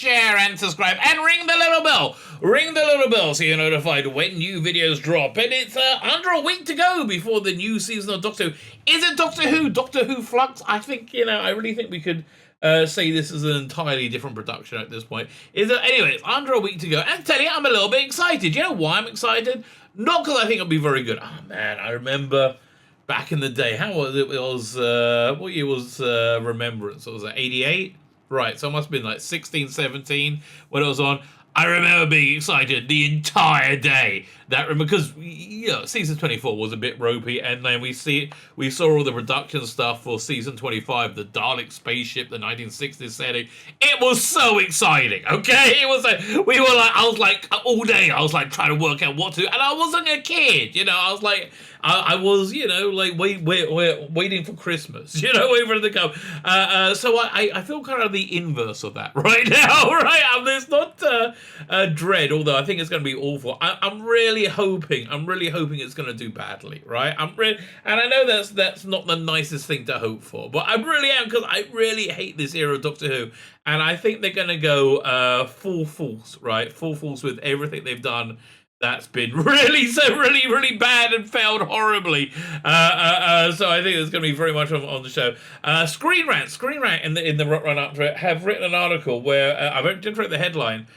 share, and subscribe, and ring the little bell. Ring the little bell so you're notified when new videos drop. And it's under a week to go before the new season of Doctor Who. Is it Doctor Who? Doctor Who Flux? I think, I really think we could say this is an entirely different production at this point. Anyway, it's under a week to go. And I tell you, I'm a little bit excited. You know why I'm excited? Not because I think it'll be very good. Oh, man, I remember back in the day. How was it? It was, what year was Remembrance? Was it 88? Right, so it must have been like 16, 17 when it was on. I remember being excited the entire day. Because season 24 was a bit ropey, and then we saw all the production stuff for season 25, the Dalek spaceship, the 1960s setting. It was so exciting. Okay, it was I was like all day. I was like trying to work out what to, and I wasn't a kid. I was like. I was, like waiting for Christmas, waiting for it to come. So I feel kind of the inverse of that right now, right? There's not dread, although I think it's going to be awful. I'm really hoping it's going to do badly, right? And I know that's not the nicest thing to hope for, but I really am, because I really hate this era of Doctor Who, and I think they're going to go full force, right? Full force with everything they've done. That's been really bad and failed horribly. So I think it's going to be very much on the show. Screenrant in the run up to it have written an article where I didn't read the headline,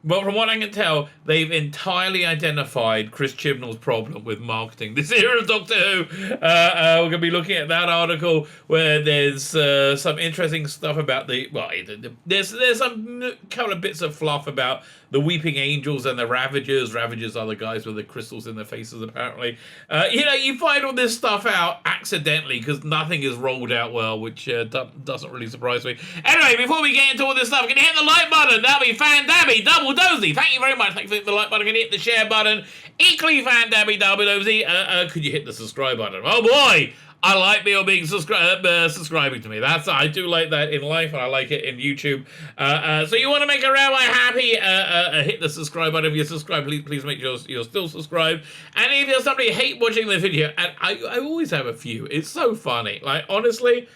but from what I can tell, they've entirely identified Chris Chibnall's problem with marketing this era of Doctor Who. We're going to be looking at that article where there's some interesting stuff about there's some couple of bits of fluff about the Weeping Angels and the Ravagers. Ravagers are the guys with the crystals in their faces, apparently. You find all this stuff out accidentally because nothing is rolled out well, which doesn't really surprise me. Anyway, before we get into all this stuff, can you hit the like button? That'll be fan-dabby, double dozy. Thank you very much. Thanks for hitting the like button. Can you hit the share button? Equally fan-dabby, double dozy. Could you hit the subscribe button? Oh boy! I like people being subscribing to me. I do like that in life, and I like it in YouTube. So you want to make a rabbi happy? Hit the subscribe button. If you're subscribed, please make sure you're still subscribed. And if you're somebody who hate watching the video, and I always have a few. It's so funny. Like, honestly,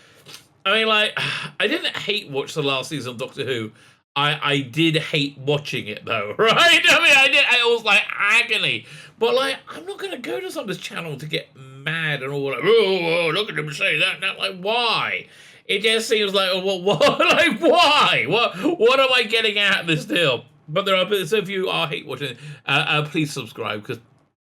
I didn't hate watch the last season of Doctor Who. I did hate watching it, though, right? I did. It was like agony. But, I'm not going to go to somebody's channel to get mad and all like, oh, look at them say that. Like, why? It just seems like, what? Like, why? What am I getting out of this deal? But so if you are hate watching, please subscribe, because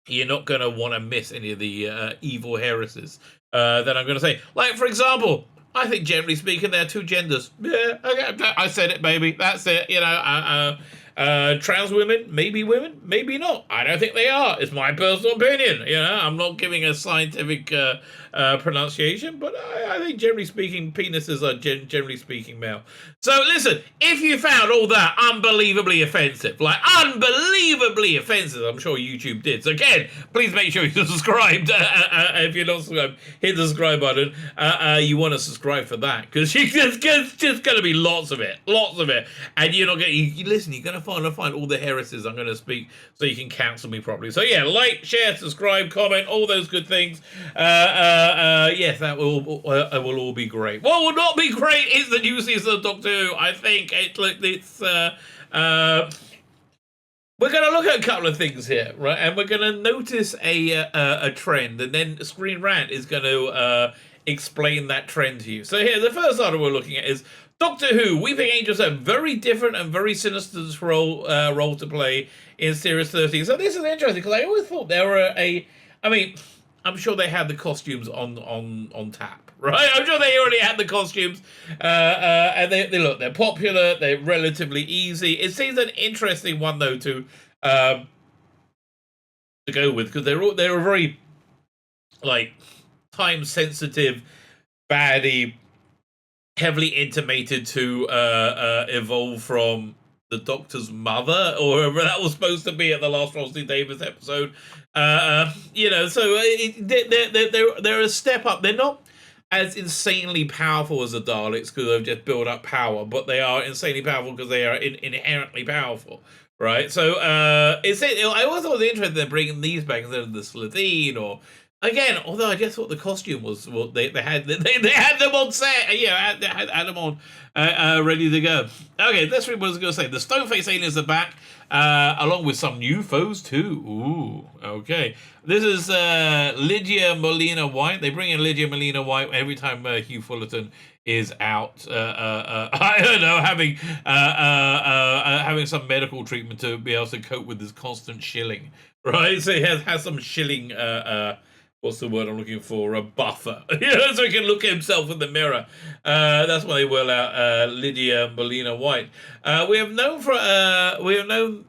you're not going to want to miss any of the evil heresies that I'm going to say. Like, for example, I think, generally speaking, there are two genders. Yeah, okay, I said it, baby. That's it. Trans women, maybe not. I don't think they are. It's my personal opinion. I'm not giving a scientific pronunciation, but I think, generally speaking, penises are generally speaking male. So listen, if you found all that unbelievably offensive, I'm sure YouTube did. So again, please make sure you're subscribed. If you're not subscribed, hit the subscribe button. You want to subscribe for that, because there's just going to be lots of it, and you're not going to listen. You're going to find all the heresies I'm going to speak, so you can cancel me properly. So yeah, like, share, subscribe, comment, all those good things. Yes, that will all be great. What will not be great is the new season of Doctor Who. I think it's we're going to look at a couple of things here, right? And we're going to notice a trend, and then Screen Rant is going to explain that trend to you. So here, the first article we're looking at is Doctor Who. Weeping Angels have very different and very sinister role to play in Series 13. So this is interesting, because I always thought they were I'm sure they had the costumes on tap, right? I'm sure they already had the costumes, and they're popular, they're relatively easy. It seems an interesting one, though, to go with, because they're very, time-sensitive, baddie, heavily intimated to evolve from the Doctor's mother, or whoever that was supposed to be at the last Rosalind Davis episode. So they're a step up. They're not as insanely powerful as the Daleks, because they've just built up power, but they are insanely powerful because they are inherently powerful, right? So I always thought it was interesting in bringing these back instead of the Slitheen or Again, although I just thought the costume was what they had them on set, they had them on ready to go. Okay, that's what I was going to say. The Stoneface aliens are back, along with some new foes too. Ooh, okay. This is Lydia Molina White. They bring in Lydia Molina White every time Hugh Fullerton is out. I don't know, having some medical treatment to be able to cope with this constant shilling. Right, so he has some shilling. What's the word I'm looking for? A buffer, so he can look at himself in the mirror. That's why they will out Lydia Molina White. We have known for a little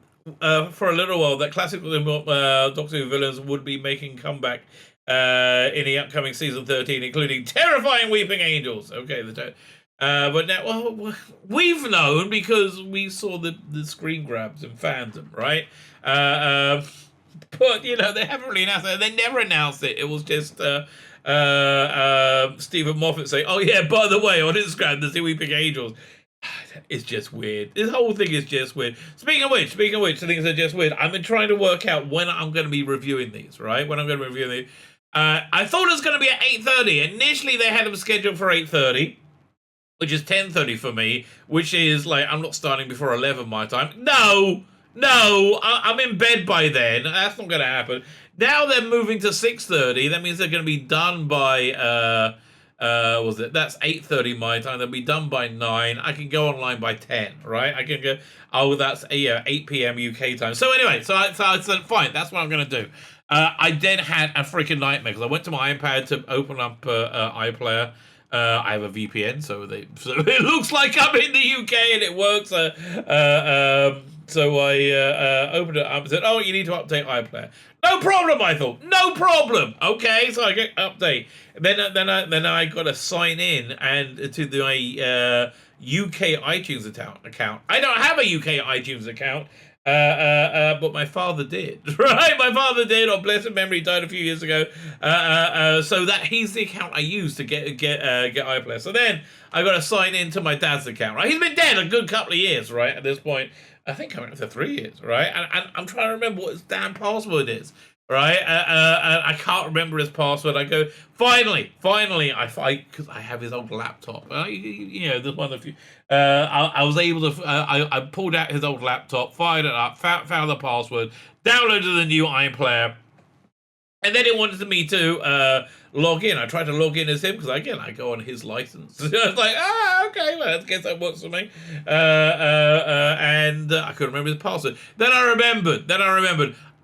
while that classic Doctor Who villains would be making comeback in the upcoming season 13, including terrifying weeping angels. Okay, but now, well, we've known because we saw the screen grabs and Phantom, right? But they haven't really announced it. They never announced it. It was just Stephen Moffat saying, "Oh yeah, by the way, on Instagram, there's the Weeping Angels." It's just weird. This whole thing is just weird. Speaking of which, things are just weird. I've been trying to work out when I'm going to be reviewing these. Right, when I'm going to be reviewing these. I thought it was going to be at 8:30. Initially, they had them scheduled for 8:30. Which is 10:30 for me, which is like, I'm not starting before 11 my time. No, I'm in bed by then. That's not going to happen. Now they're moving to 6:30. That means they're going to be done by, that's 8:30 my time. They'll be done by 9. I can go online by 10, right? I can go, that's 8 p.m. UK time. So anyway, so I said, fine, that's what I'm going to do. I then had a freaking nightmare because I went to my iPad to open up iPlayer. I have a VPN, so it looks like I'm in the UK and it works. So I opened it up and said, "Oh, you need to update iPlayer." No problem, I thought. No problem. Okay, so I get update. Then I got to sign in and to my UK iTunes account. I don't have a UK iTunes account. But my father did, right? My father did, or blessed memory, died a few years ago. So that he's the account I use to get iPlayer. So then I got to sign into my dad's account, right? He's been dead a good couple of years, right? At this point, I think coming up to 3 years, right? And I'm trying to remember what his damn password is, right? I can't remember his password. I go, finally, because I have his old laptop. This one of the few. I was able to. I pulled out his old laptop, fired it up, found the password, downloaded the new iPlayer, and then it wanted me to log in. I tried to log in as him because again I go on his license. I was like, okay, well, I guess that works for me. And I couldn't remember his password. Then I remembered.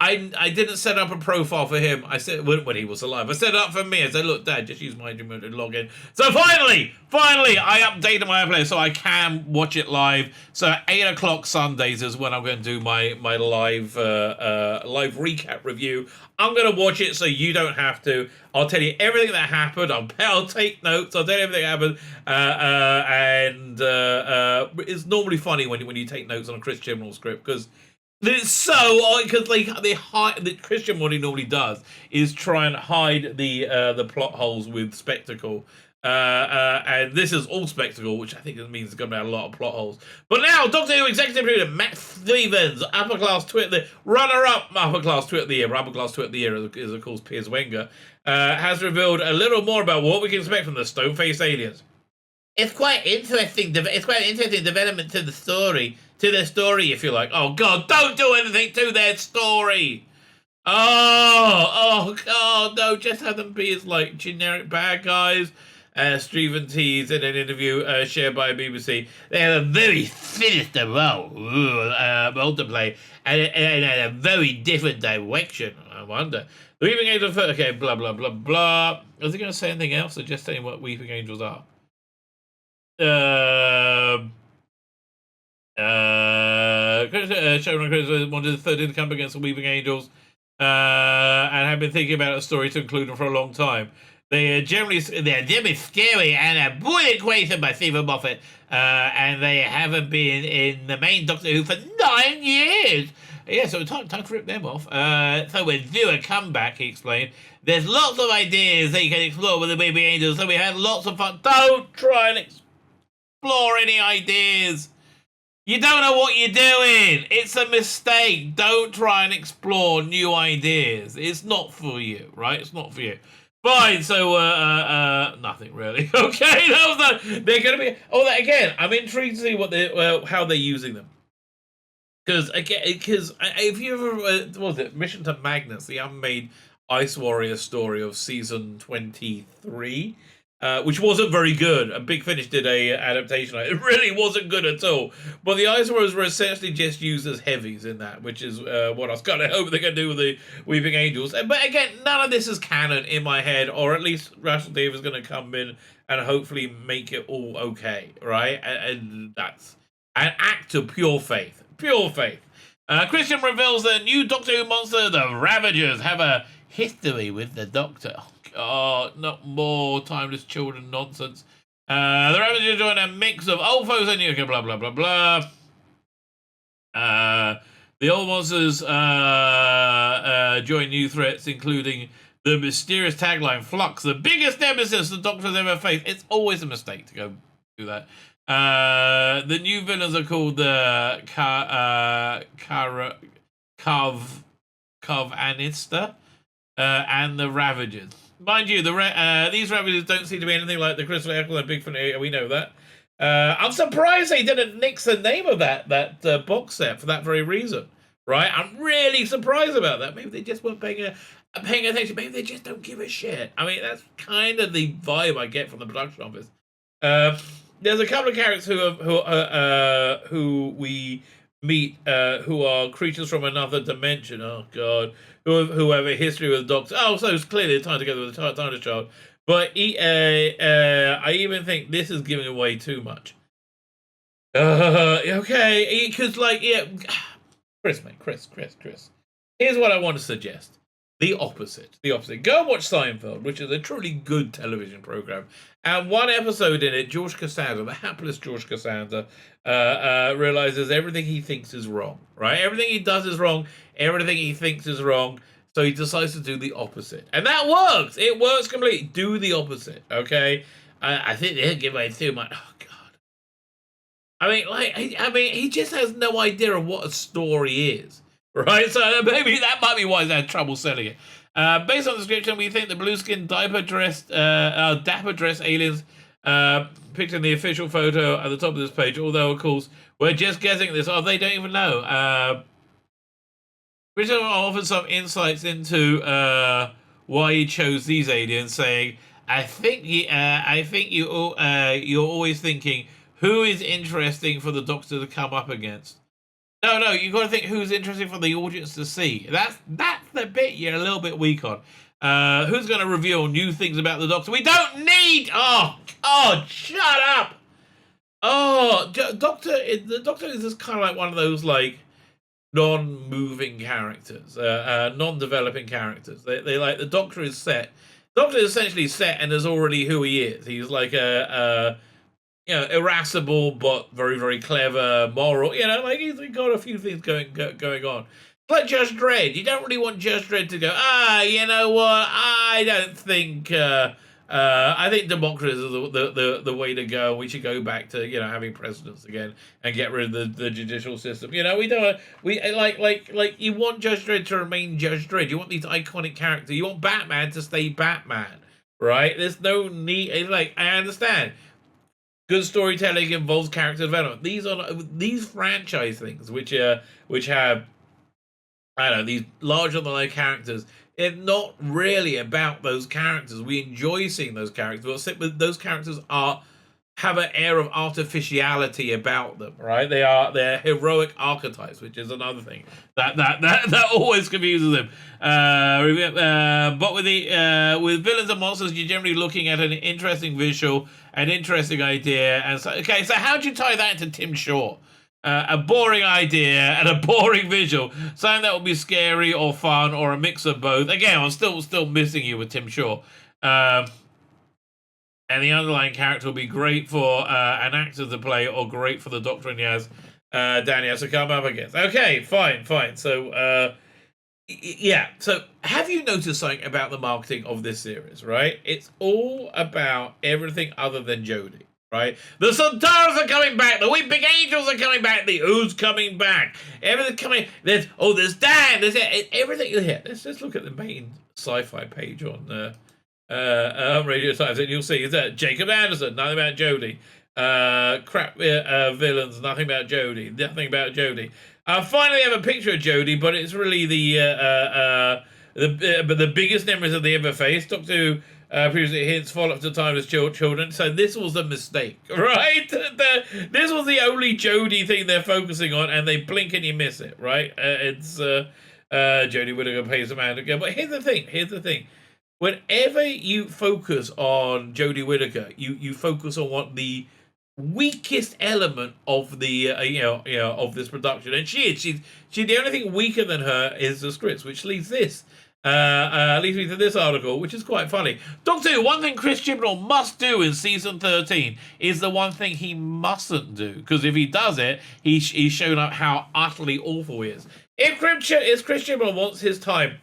I didn't set up a profile for him. I said when he was alive. I set it up for me. I said, look, Dad, just use my remote to log in. So finally, I updated my iPlayer so I can watch it live. So at 8 o'clock Sundays is when I'm going to do my live recap review. I'm going to watch it so you don't have to. I'll tell you everything that happened. I'll take notes. I'll tell you everything that happened. And it's normally funny when you take notes on a Chris Chibnall script because it's so, because the Christian, what he normally does is try and hide the plot holes with spectacle. And this is all spectacle, which I think means there's going to be a lot of plot holes. But now, Doctor Who executive producer Matt Stevens, upper class twit, the runner-up upper class twit of the year, is of course Piers Wenger, has revealed a little more about what we can expect from the Stoneface aliens. It's quite interesting. It's quite an interesting development to the story. To their story, if you like. Oh God, don't do anything to their story. Oh God, no! Just have them be as like generic bad guys. Stephen teased in an interview shared by BBC. They have a very sinister role to play, and a very different direction. I wonder. The Weeping Angels. Okay, blah blah blah blah. Was he going to say anything else, or just saying what Weeping Angels are? Showrunner Chris wanted the 13th to come against the Weeping Angels, and have been thinking about a story to include them for a long time. They're generally scary and a brilliant creation by Stephen Moffat, and they haven't been in the main Doctor Who for 9 years. Yeah, so time to rip them off. So we're due a comeback, he explained. There's lots of ideas that you can explore with the Weeping Angels, so we had lots of fun. Don't try and explore any ideas. You don't know what you're doing. It's a mistake. Don't try and explore new ideas. It's not for you, right? It's not for you. Fine. So, nothing really. Okay, that was that. They're gonna be. Oh, that again. I'm intrigued to see what they, how they're using them. Because if you ever, what was it, Mission to Magnus, the unmade Ice Warrior story of season 23, which wasn't very good. And Big Finish did a adaptation. It really wasn't good at all. But the Ice Warriors were essentially just used as heavies in that, which is what I was kind of hoping they're going to do with the Weeping Angels. But again, none of this is canon in my head, or at least Russell Davis is going to come in and hopefully make it all okay, right? And that's an act of pure faith. Pure faith. Christian reveals the new Doctor Who monster, the Ravagers, have a history with the Doctor. Oh, not more timeless children nonsense. The Ravagers join a mix of old foes and new, blah, blah, blah, blah. The old monsters join new threats, including the mysterious tagline, Flux, the biggest nemesis the Doctor's ever faced. It's always a mistake to go do that. The new villains are called the Carvanista and the Ravagers. Mind you, these Ravagers don't seem to be anything like the Crystal Echo and Big Finish. We know that. I'm surprised they didn't nix the name of that box set for that very reason. Right? I'm really surprised about that. Maybe they just weren't paying attention. Maybe they just don't give a shit. I mean, that's kind of the vibe I get from the production office. There's a couple of characters who we meet who are creatures from another dimension. Oh god, who have a history with the Doctor. Oh, so it's clearly a time together with the TARDIS child. But I even think this is giving away too much. Okay, because Chris. Here's what I want to suggest. The opposite. Go watch Seinfeld, which is a truly good television program. And one episode in it, George Costanza, the hapless George Costanza, realizes everything he thinks is wrong, right? Everything he does is wrong. Everything he thinks is wrong. So he decides to do the opposite. And that works. It works completely. Do the opposite, okay? I think they'll give away too much. Oh, God. I mean, he just has no idea of what a story is. Right, so maybe that might be why he's had trouble selling it. Based on the description, we think the blue-skinned, dapper dressed aliens picked in the official photo at the top of this page. Although, of course, we're just guessing this. Oh, they don't even know. Richard offers some insights into why he chose these aliens, saying, "I think you're always thinking who is interesting for the Doctor to come up against." No, you got to think who's interesting for the audience to see. That's the bit you're a little bit weak on. Who's going to reveal new things about the Doctor? We don't need. Oh, shut up. Oh, the Doctor is just kind of like one of those like non-moving characters, non-developing characters. They like the Doctor is set. Doctor is essentially set and is already who he is. He's like irascible but very, very clever, moral. Like he's got a few things going on. Like Judge Dredd, you don't really want Judge Dredd to go. You know what? I don't think. I think democracy is the way to go. We should go back to having presidents again and get rid of the judicial system. We don't. Like you want Judge Dredd to remain Judge Dredd. You want these iconic characters. You want Batman to stay Batman, right? There's no need. It's like I understand. Good storytelling involves character development. These franchise things, which have, I don't know, these larger-than-life characters. It's not really about those characters. We enjoy seeing those characters, but those characters have an air of artificiality about them, right? They're heroic archetypes, which is another thing that always confuses them. But with villains and monsters, you're generally looking at an interesting visual, an interesting idea, and so how'd you tie that into Tim Shaw? A boring idea and a boring visual, something that will be scary or fun or a mix of both. Again, I'm still missing you with Tim Shaw. And the underlying character will be great for an actor to play or great for the Doctor and Danny has to come up against. Okay, fine. So, yeah. So, have you noticed something about the marketing of this series, right? It's all about everything other than Jodie, right? The Santaras are coming back. The Weeping Angels are coming back. The Who's coming back. Everything's coming. There's Dan. There's everything here. Let's just look at the main sci-fi page on Radio Times, and you'll see is that Jacob Anderson, nothing about Jodie. Villains, nothing about Jodie. Nothing about Jodie. Finally, I have a picture of Jodie, but it's really the biggest memories that they ever faced. Doctor Who previously hints follow-up to timeless children. So this was a mistake, right? This was the only Jodie thing they're focusing on, and they blink and you miss it, right? It's Jodie Whittaker pays a man to go. But here's the thing. Whenever you focus on Jodie Whittaker, you focus on what the weakest element of the of this production, and she's the only thing weaker than her is the scripts, which leads me to this article, which is quite funny. Doctor Who, one thing Chris Chibnall must do in season 13 is the one thing he mustn't do, because if he does it, he's shown up how utterly awful he is. If Chris Chibnall wants his time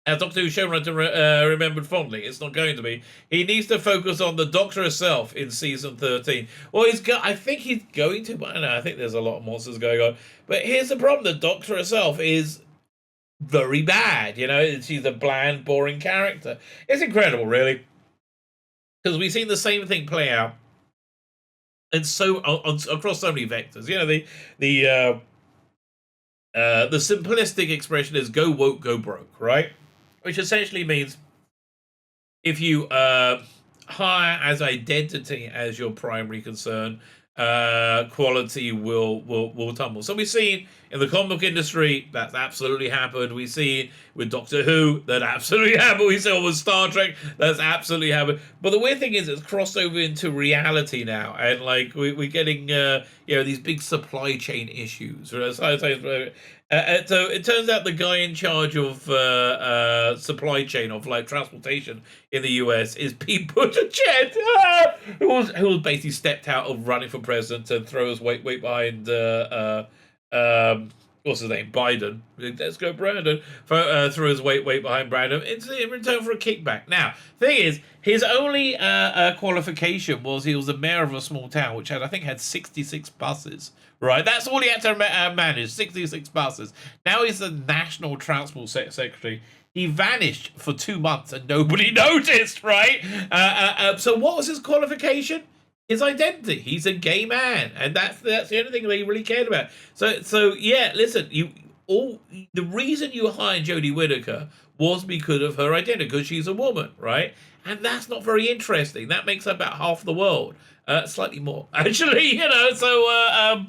as Doctor Who showrunner remembered fondly, it's not going to be. He needs to focus on the Doctor herself in season 13. Well, I think he's going to, but I don't know. I think there's a lot of monsters going on. But here's the problem: the Doctor herself is very bad. She's a bland, boring character. It's incredible, really, because we've seen the same thing play out, and across so many vectors. The simplistic expression is "go woke, go broke," right? Which essentially means if you hire as identity as your primary concern, quality will tumble. So we've seen in the comic book industry that's absolutely happened. We see with Doctor Who that absolutely happened. We saw with Star Trek that's absolutely happened. But the weird thing is it's crossed over into reality now, and like we're getting these big supply chain issues. So it turns out the guy in charge of supply chain of like transportation in the US is Pete Buttigieg, who was basically stepped out of running for president and throw his weight behind what's his name, Biden. Let's go Brandon. Threw his weight behind Brandon in return for a kickback. Now, thing is, his only qualification was he was the mayor of a small town which I think had 66 buses. Right, that's all he had to manage, 66 buses. Now he's the National Transport Secretary. He vanished for 2 months and nobody noticed, right? So what was his qualification? His identity. He's a gay man, and that's the only thing they really cared about. So yeah, listen, the reason you hired Jodie Whittaker was because of her identity, because she's a woman, right? And that's not very interesting. That makes up about half the world. Slightly more, actually, so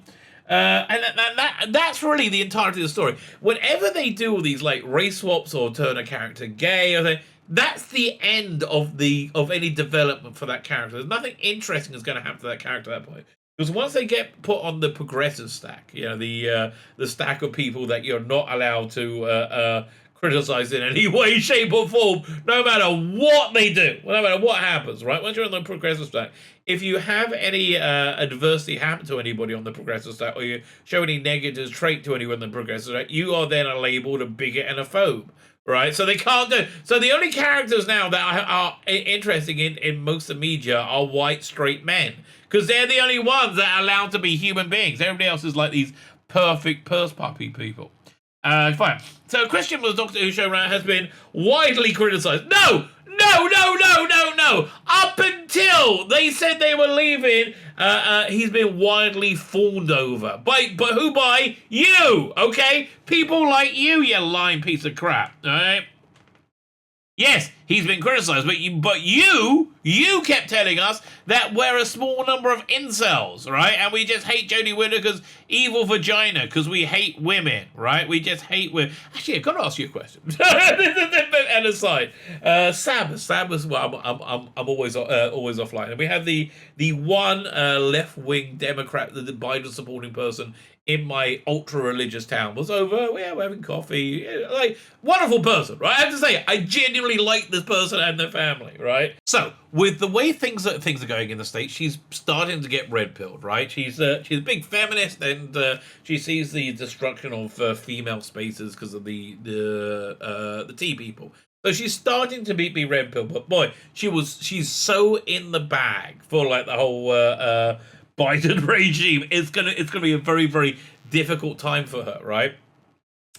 and that's really the entirety of the story. Whenever they do all these like race swaps or turn a character gay, that's the end of any development for that character. There's nothing interesting that's going to happen to that character at that point. Because once they get put on the progressive stack, the stack of people that you're not allowed to criticize in any way, shape, or form, no matter what they do, no matter what happens, right? Once you're on the progressive stack, if you have any adversity happen to anybody on the progressive stack, or you show any negative trait to anyone on the progressive stack, you are then labeled a bigot and a phobe, right? So they can't do. So the only characters now that are interesting in most of the media are white straight men, because they're the only ones that are allowed to be human beings. Everybody else is like these perfect purse puppy people. Fine. So Christian was Doctor Who showrunner has been widely criticised. No! Up until they said they were leaving, he's been widely fawned over. But who by? You! Okay? People like you lying piece of crap. Alright? Yes, he's been criticised, but you kept telling us that we're a small number of incels, right? And we just hate Jodie Whittaker's evil vagina because we hate women, right? We just hate women. Actually, I've got to ask you a question. And aside, Sabbath. Well, I'm always offline. And we had the one left-wing Democrat, the Biden supporting person in my ultra-religious town was over. We're having coffee. Like, wonderful person, right? I have to say, I genuinely like this person and their family, right? So, with the way things are going in the States, she's starting to get red-pilled, right? She's a big feminist, and she sees the destruction of female spaces because of the T people. So she's starting to be red pill, but boy, she's so in the bag for like the whole Biden regime. It's gonna be a very, very difficult time for her, right?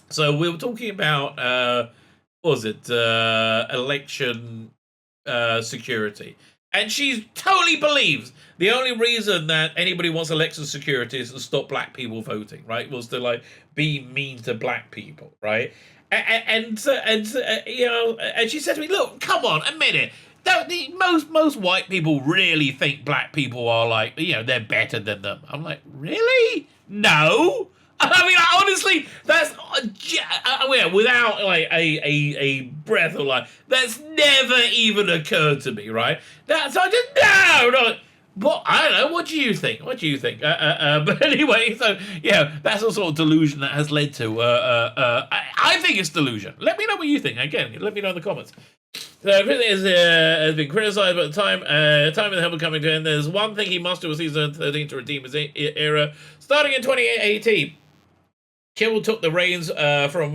So we were talking about what was it election security, and she totally believes the only reason that anybody wants election security is to stop black people voting, right? Was to like be mean to black people, right? And you know, and she said to me, "Look, come on, admit it. Most white people really think black people are like, you know, they're better than them." I'm like, really? No. I mean, honestly, that's without like a breath of life. That's never even occurred to me, right? So I just no. But I don't know. What do you think? What do you think? But anyway, so yeah, that's the sort of delusion that has led to. I think it's delusion. Let me know what you think. Again, let me know in the comments. So everything has been criticised, but the time of the help coming to end. There's one thing he must do with season 13 to redeem his era. Starting in 2018, Chibnall took the reins from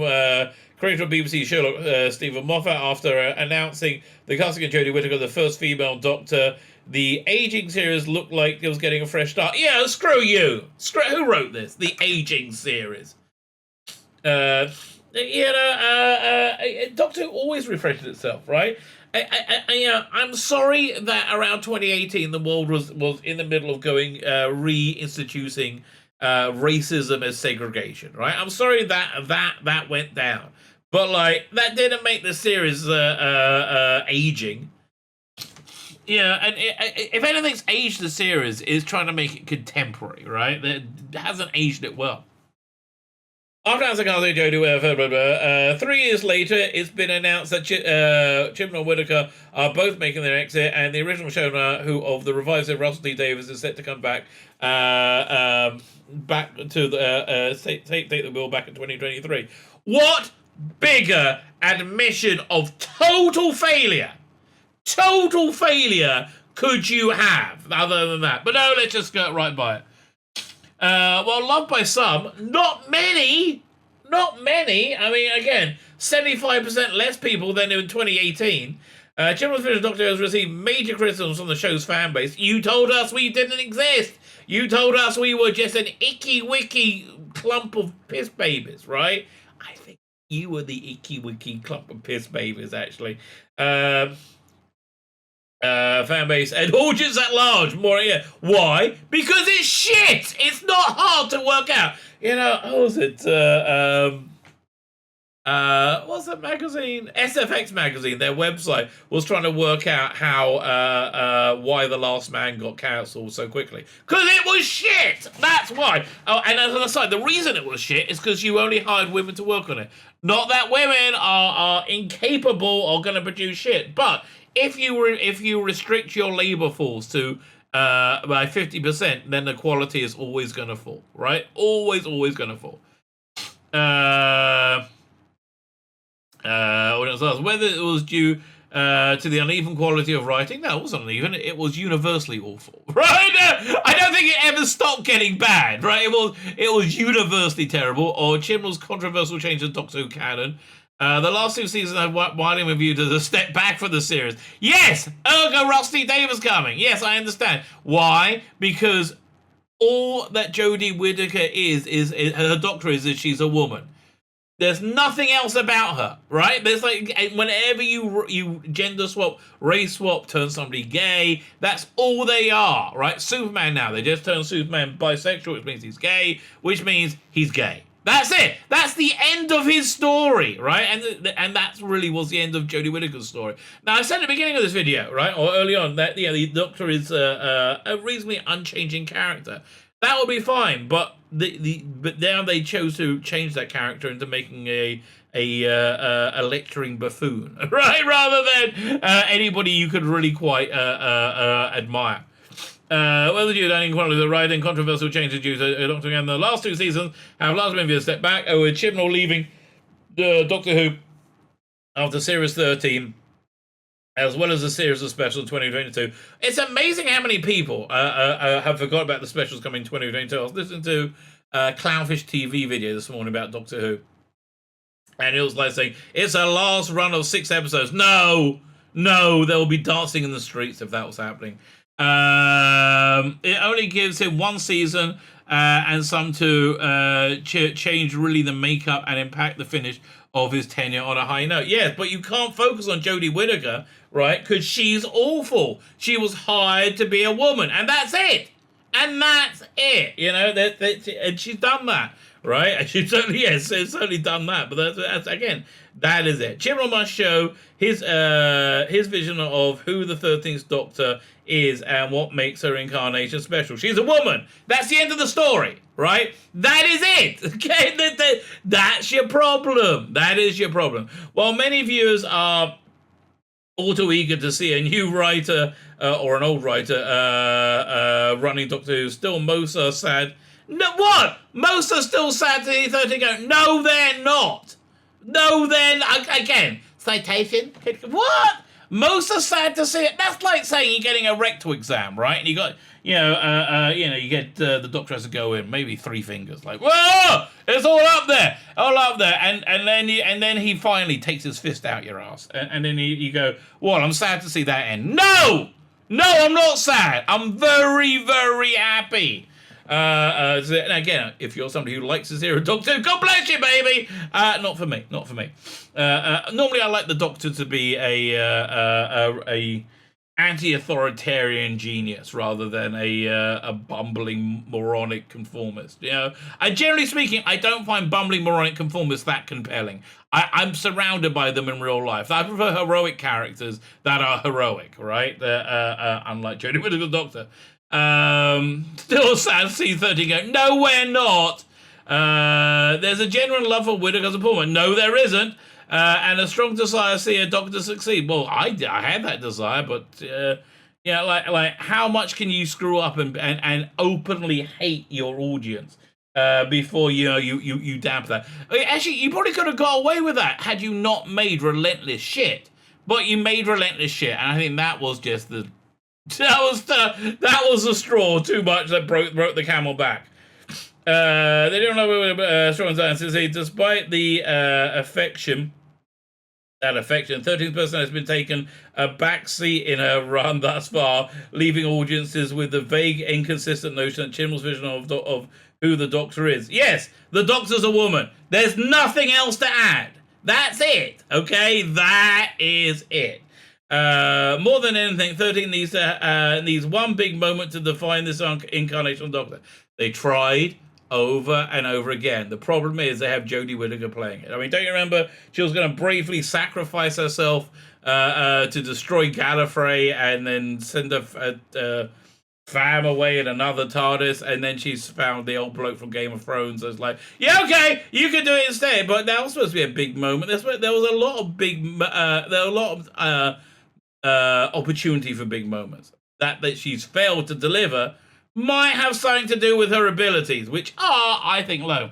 creator of BBC Sherlock, Stephen Moffat, after announcing the casting of Jodie Whittaker, the first female Doctor. The aging series looked like it was getting a fresh start. Yeah, screw you. Who wrote this? The aging series. Doctor Who always refreshes itself, right? I'm sorry that around 2018 the world was in the middle of going reinstituting racism as segregation, right? I'm sorry that went down, but like that didn't make the series aging. Yeah, and if anything's aged the series, is trying to make it contemporary, right? That hasn't aged it well. After announcing Jodie, 3 years later, it's been announced that Chibnall and Whittaker are both making their exit, and the original showrunner of the revived Russell T Davies is set to come back to the take the wheel back in 2023. What bigger admission of total failure could you have other than that? But no, let's just skirt right by it. Well, loved by some, not many. I mean, again, 75% less people than in 2018. Chibnall's finished Doctor Who has received major criticisms from the show's fan base. You told us we didn't exist. You told us we were just an icky-wicky clump of piss babies, right? I think you were the icky-wicky clump of piss babies, actually. Fan base and audience at large. More, yeah. Why? Because it's shit. It's not hard to work out. You know, what was it? What's that magazine? SFX magazine. Their website was trying to work out how why The Last Man got cancelled so quickly. Because it was shit. That's why. Oh, and as an aside, the reason it was shit is because you only hired women to work on it. Not that women are incapable or going to produce shit, but if you restrict your labor force to by 50%, then the quality is always going to fall, right? Always going to fall. Whether it was due to the uneven quality of writing, no, it wasn't uneven. It was universally awful, right? I don't think it ever stopped getting bad, right? It was universally terrible. Or Chibnall's controversial change to Doctor Who canon. The last 2 seasons have widely reviewed as a step back from the series. Yes, ergo Rusty Davis coming. Yes, I understand. Why? Because all that Jodie Whittaker is her Doctor is that she's a woman. There's nothing else about her, right? There's like, whenever you gender swap, race swap, turn somebody gay, that's all they are, right? Superman now, they just turn Superman bisexual, which means he's gay, which means he's gay. That's it. That's the end of his story, right? And that really was the end of Jodie Whittaker's story. Now, I said at the beginning of this video, right, or early on, that the Doctor is a reasonably unchanging character. That would be fine, but but now they chose to change that character into making a lecturing buffoon, right, rather than anybody you could really quite admire. Whether due to adding quality of the writing, controversial changes due to Doctor Who, and the last 2 seasons have largely been a step back, with Chibnall leaving Doctor Who after Series 13, as well as a series of specials 2022. It's amazing how many people have forgot about the specials coming 2022. I was listening to Clownfish TV video this morning about Doctor Who. And it was like saying, it's a last run of 6 episodes. No, they'll be dancing in the streets if that was happening. It only gives him 1 season and some to change really the makeup and impact the finish of his tenure on a high note. Yes, but you can't focus on Jodie Whittaker, right? Because she's awful. She was hired to be a woman, and that's it. And that's it. You know, and she's done that. Right? And she's certainly done that. But that's again, that is it. Chibnall must show his vision of who the 13th Doctor is and what makes her incarnation special. She's a woman. That's the end of the story, right? That is it. Okay, that's your problem. That is your problem. While many viewers are all too eager to see a new writer or an old writer running Doctor Who, still most are sad. No, what? Most are still sad to see 13 go. No, they're not. No, then again, citation. What? Most are sad to see it. That's like saying you're getting a rectal exam, right? And you got, you get the doctor has to go in, maybe 3 fingers, like, whoa, it's all up there, and then he finally takes his fist out your ass, and then you go, well, I'm sad to see that end. No, I'm not sad. I'm very, very happy. And again, if you're somebody who likes to hear a Doctor, God bless you, baby. Not for me. Normally, I like the Doctor to be a anti-authoritarian genius rather than a bumbling moronic conformist. You know, and generally speaking, I don't find bumbling moronic conformists that compelling. I'm surrounded by them in real life. I prefer heroic characters that are heroic, right? Unlike Jodie Whittaker's Doctor. Still sad to see 13 go, no, we're not. There's a genuine love for Whittaker as a woman. No, there isn't. And a strong desire to see a Doctor succeed. Well, I had that desire, but like how much can you screw up and openly hate your audience before you damp that? Actually, you probably could have got away with that had you not made relentless shit. But you made relentless shit, and I think that was just that was the straw too much that broke the camel back. They don't know where strong answers. Despite the affection, 13th person has been taken a backseat in her run thus far, leaving audiences with the vague, inconsistent notion that Chibnall's vision of who the Doctor is. Yes, the Doctor's a woman. There's nothing else to add. That's it. Okay, that is it. More than anything, 13 needs one big moment to define this incarnation of Doctor. They tried over and over again. The problem is they have Jodie Whittaker playing it. I mean, don't you remember she was going to bravely sacrifice herself to destroy Gallifrey and then send a fam away in another TARDIS, and then she's found the old bloke from Game of Thrones. So it's like, yeah, okay, you can do it instead. But that was supposed to be a big moment. There was a lot of opportunity for big moments. That she's failed to deliver might have something to do with her abilities, which are, I think, low.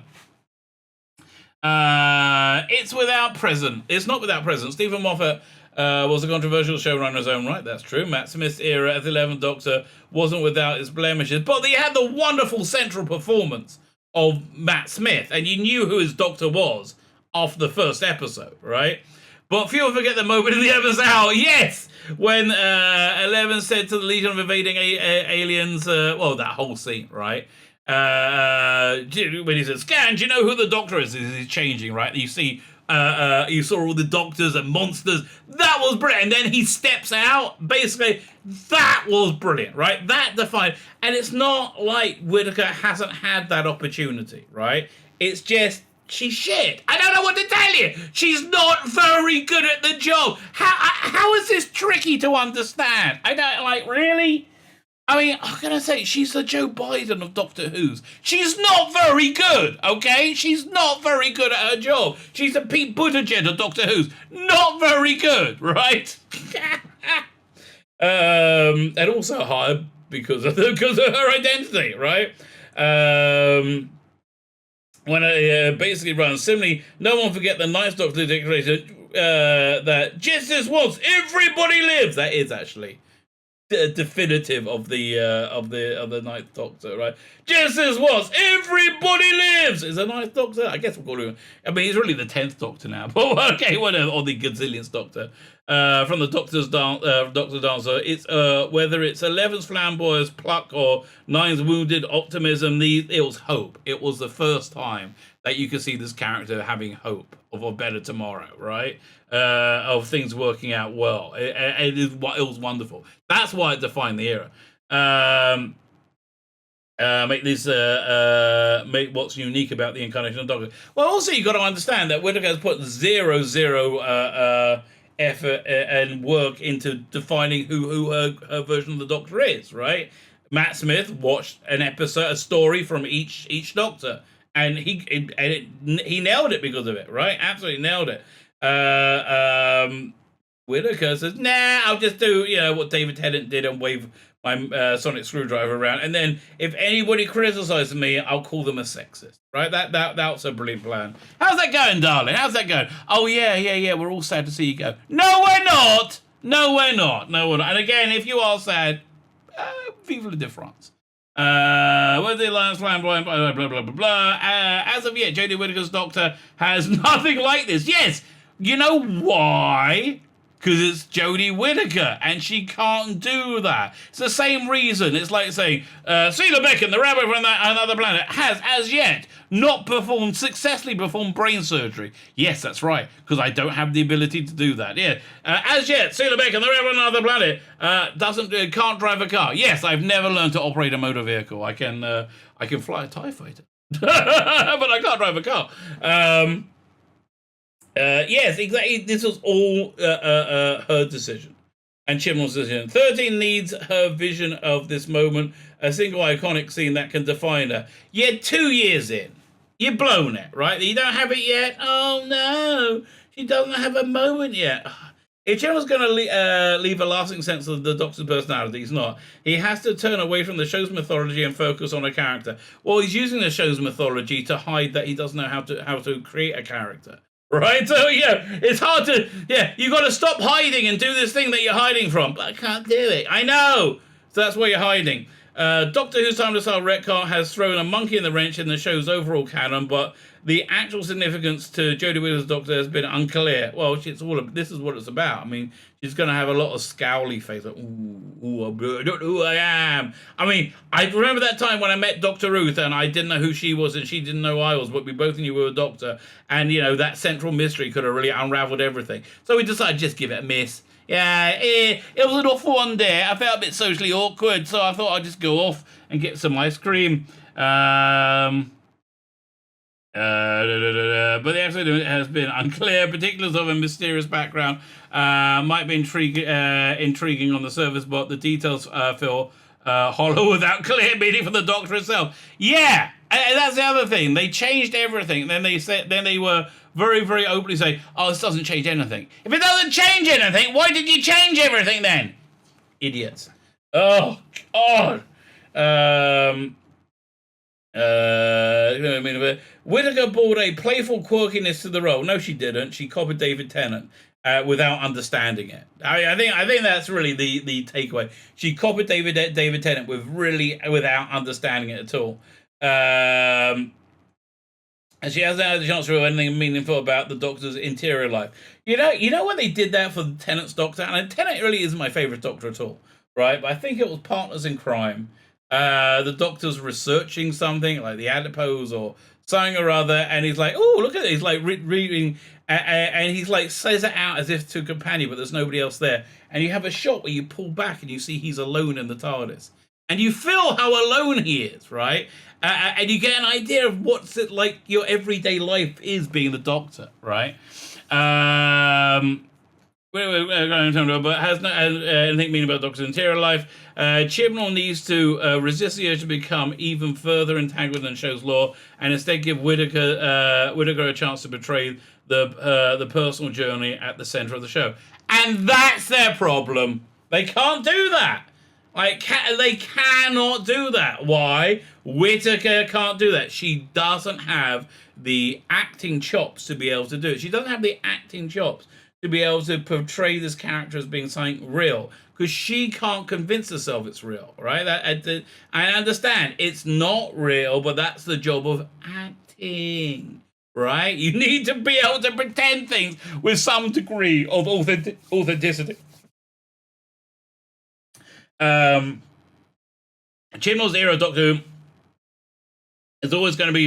It's not without presence. Stephen Moffat was a controversial showrunner in his own right. That's true. Matt Smith's era as the 11th Doctor wasn't without its blemishes, but he had the wonderful central performance of Matt Smith, and you knew who his Doctor was after the first episode, right? But few forget the moment in the episode. Yes, when 11 said to the Legion of Invading Aliens, that whole scene, right? When he said, "Scan, do you know who the Doctor is?" He's changing, right? You see, you saw all the Doctors and monsters. That was brilliant. And then he steps out. Basically, that was brilliant, right? That defined. And it's not like Whittaker hasn't had that opportunity, right? It's just, she's shit. I don't know what to tell you. She's not very good at the job. How is this tricky to understand? I don't, really? I mean, I'm going to say, she's the Joe Biden of Doctor Who's. She's not very good, okay? She's not very good at her job. She's the Pete Buttigieg of Doctor Who's. Not very good, right? And also hard because of her identity, right? When it basically runs. Similarly, no one forget the Ninth Doctor declaration that justice once, everybody lives. That is actually definitive of the Ninth Doctor, right? Just as was, everybody lives. Is a Ninth Doctor? I guess we'll call him. I mean, he's really the 10th Doctor now. But okay, whatever. Or the gazillionth Doctor. From the Doctor Dancer, it's whether it's 11's flamboyance, pluck, or 9's wounded optimism. It was hope. It was the first time that you could see this character having hope of a better tomorrow, right? Of things working out well. It was wonderful. That's why it defined the era. Make what's unique about the incarnation of Doctor. Well, also you got to understand that Whittaker has put zero effort and work into defining who her version of the Doctor is, right? Matt Smith watched a story from each Doctor, and he nailed it because of it, right? Absolutely nailed it. Whittaker says, nah, I'll just do what David Tennant did and wave my sonic screwdriver around, and then if anybody criticizes me, I'll call them a sexist. Right? That's a brilliant plan. How's that going, darling? How's that going? Oh yeah. We're all sad to see you go. No, we're not. And again, if you are sad, vive la difference. Where's the Alliance flamboyant? Blah blah blah blah blah. As of yet, Jodie Whittaker's Doctor has nothing like this. Yes, you know why? Because it's Jodie Whittaker, and she can't do that. It's the same reason. It's like saying, Tzvi Lebetkin, the rabbi from another planet, has, as yet, not successfully performed brain surgery. Yes, that's right, because I don't have the ability to do that. Yeah, as yet, Tzvi Lebetkin, the rabbi from another planet, can't drive a car. Yes, I've never learned to operate a motor vehicle. I can fly a TIE fighter, but I can't drive a car. Yes, exactly. This was all her decision. And Chibnall's decision. 13 needs her vision of this moment, a single iconic scene that can define her. You're 2 years in. You've blown it, right? You don't have it yet? Oh, no. She doesn't have a moment yet. If Chibnall's going to leave a lasting sense of the Doctor's personality, he's not. He has to turn away from the show's mythology and focus on a character. Well, he's using the show's mythology to hide that he doesn't know how to create a character. Right? So, it's hard to, you got to stop hiding and do this thing that you're hiding from. But I can't do it. I know. So that's why you're hiding. Doctor Who's Timeless Style retcon has thrown a monkey in the wrench in the show's overall canon, but the actual significance to Jodie Whittaker's Doctor has been unclear. Well, this is what it's about. I mean, she's going to have a lot of scowly face. Like, ooh, I don't know who I am. I mean, I remember that time when I met Dr. Ruth and I didn't know who she was and she didn't know who I was, but we both knew we were a doctor. And, that central mystery could have really unraveled everything. So we decided to just give it a miss. Yeah, it was an awful one day. I felt a bit socially awkward, so I thought I'd just go off and get some ice cream. But the episode has been unclear. Particulars of a mysterious background might be intriguing on the surface, but the details feel hollow without clear meaning from the Doctor herself. Yeah, and that's the other thing. They changed everything. Then they were very, very openly saying, "Oh, this doesn't change anything." If it doesn't change anything, why did you change everything then? Idiots. Oh God. Whittaker brought a playful quirkiness to the role. No, she didn't. She copied David Tennant without understanding it. I think that's really the takeaway. She copied David Tennant without understanding it at all. And she hasn't had a chance to reveal anything meaningful about the Doctor's interior life. You know when they did that for Tennant's Doctor, and Tennant really isn't my favourite Doctor at all, right? But I think it was Partners in Crime. The Doctor's researching something like the adipose or something or other, and he's like, "Oh, look at it!" He's like reading, and he's like says it out as if to a companion, but there's nobody else there. And you have a shot where you pull back and you see he's alone in the TARDIS, and you feel how alone he is, right? And you get an idea of what's it like your everyday life is being the Doctor, right? We're going to but has no anything mean about the Doctor's interior life. Chibnall needs to resist the urge to become even further entangled in show's lore, and instead give Whittaker a chance to portray the personal journey at the center of the show. And that's their problem. They can't do that. They cannot do that. Why? Whittaker can't do that. She doesn't have the acting chops to be able to do it. She doesn't have the acting chops to be able to portray this character as being something real. because she can't convince herself it's real, right? I understand it's not real, but that's the job of acting, right? You need to be able to pretend things with some degree of authenticity. Chibnall's era of Doctor Who is always going to be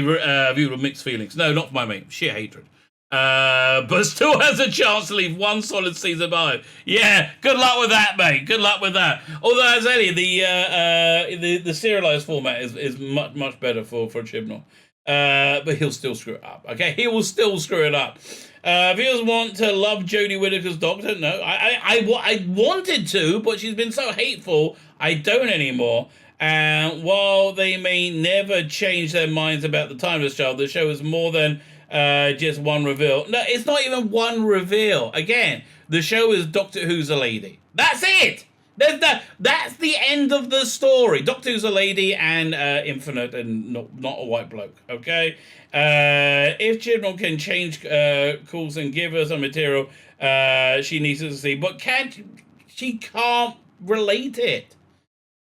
viewed with mixed feelings. No, not for my mate. Sheer hatred. But still has a chance to leave one solid season behind. Yeah, good luck with that, mate. Good luck with that. Although, I tell you, the serialized format is much better for Chibnall. But he'll still screw it up. Okay, he will still screw it up. Viewers want to love Jodie Whittaker's Doctor. No, I wanted to, but she's been so hateful, I don't anymore. And while they may never change their minds about the Timeless Child, the show is more than just one reveal. No, it's not even one reveal. Again, the show is Doctor Who's a lady. That's it. That's the end of the story. Doctor Who's a lady and infinite and not a white bloke. Okay. If Chibnall can change calls and give her some material, she needs to see, but she can't relate it.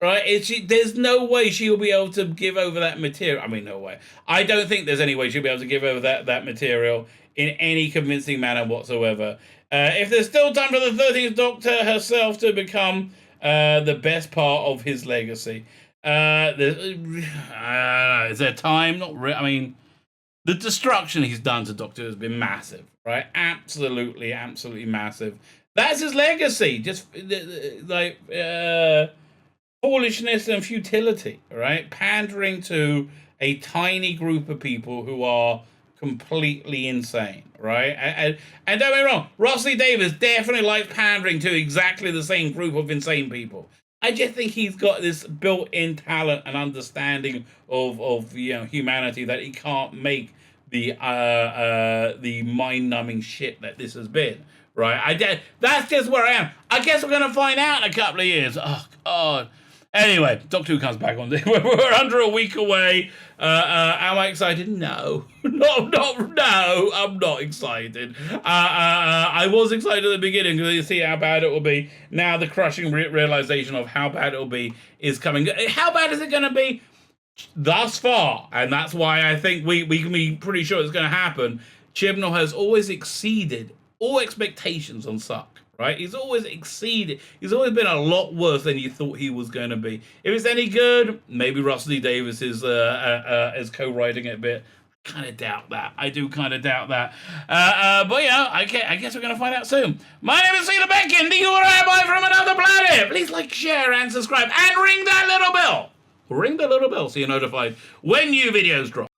Right? There's no way she'll be able to give over that material. I mean, no way. I don't think there's any way she'll be able to give over that material in any convincing manner whatsoever. If there's still time for the 13th Doctor herself to become the best part of his legacy. Is there time? Not really. I mean, the destruction he's done to Doctor has been massive, right? Absolutely massive. That's his legacy. Just like... foolishness and futility, right? Pandering to a tiny group of people who are completely insane, right? And don't get me wrong, Rossley Davis definitely likes pandering to exactly the same group of insane people. I just think he's got this built-in talent and understanding of humanity that he can't make the mind-numbing shit that this has been, right? That's just where I am. I guess we're gonna find out in a couple of years. Oh God. Anyway, Doctor Who comes back on. We're under a week away. Am I excited? No. No, I'm not excited. I was excited at the beginning because you see how bad it will be. Now the crushing realization of how bad it will be is coming. How bad is it going to be? Thus far, and that's why I think we can be pretty sure it's going to happen, Chibnall has always exceeded all expectations on Suck. Right? He's always exceeded. He's always been a lot worse than you thought he was going to be. If it's any good, maybe Rossley Davis is co-writing it a bit. I kind of doubt that. I do kind of doubt that. But I guess we're going to find out soon. My name is Tzvi Lebetkin, the Rabbi from another planet. Please like, share, and subscribe, and ring that little bell. Ring the little bell so you're notified when new videos drop.